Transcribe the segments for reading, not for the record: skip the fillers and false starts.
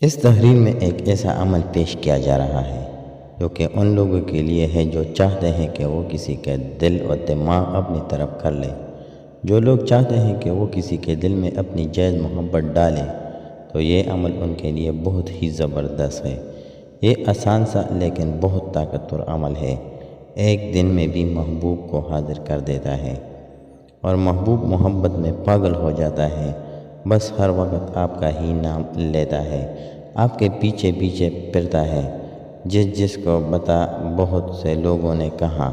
اس تحریر میں ایک ایسا عمل پیش کیا جا رہا ہے جو کہ ان لوگوں کے لیے ہے جو چاہتے ہیں کہ وہ کسی کے دل و دماغ اپنی طرف کر لیں۔ جو لوگ چاہتے ہیں کہ وہ کسی کے دل میں اپنی جائز محبت ڈالیں تو یہ عمل ان کے لیے بہت ہی زبردست ہے۔ یہ آسان سا لیکن بہت طاقتور عمل ہے۔ ایک دن میں بھی محبوب کو حاضر کر دیتا ہے اور محبوب محبت میں پاگل ہو جاتا ہے، بس ہر وقت آپ کا ہی نام لیتا ہے، آپ کے پیچھے پیچھے پھرتا ہے۔ جس کو بتا بہت سے لوگوں نے کہا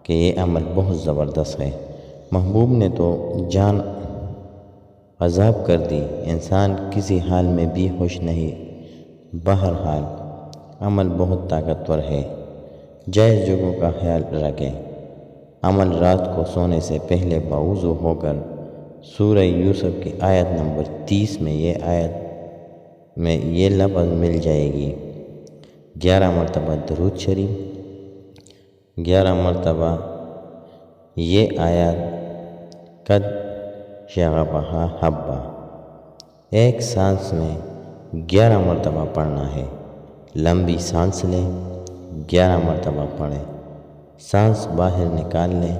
کہ یہ عمل بہت زبردست ہے۔ محبوب نے تو جان عذاب کر دی، انسان کسی حال میں بھی خوش نہیں۔ بہرحال عمل بہت طاقتور ہے، جائز جگہوں کا خیال رکھیں۔ عمل رات کو سونے سے پہلے باوضو ہو کر سورہ یوسف کی آیت نمبر 30 میں یہ لفظ مل جائے گی: 11 مرتبہ درود شریف، 11 مرتبہ یہ آیت قد شغفہا حبہ، ایک سانس میں 11 مرتبہ پڑھنا ہے۔ لمبی سانس لیں، 11 مرتبہ پڑھیں، سانس باہر نکال لیں،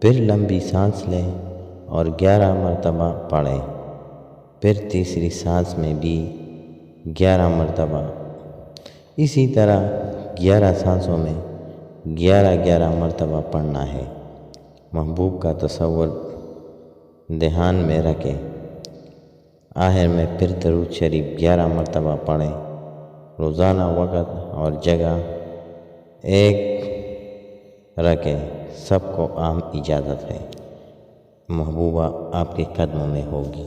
پھر لمبی سانس لیں اور 11 مرتبہ پڑھیں، پھر تیسری سانس میں بھی 11 مرتبہ۔ اسی طرح 11 سانسوں میں 11 مرتبہ پڑھنا ہے۔ محبوب کا تصور دھیان میں رکھیں، آخر میں پھر درود شریف 11 مرتبہ پڑھیں۔ روزانہ وقت اور جگہ ایک رکھیں، سب کو عام اجازت ہے۔ محبوبہ آپ کے قدموں میں ہوگی۔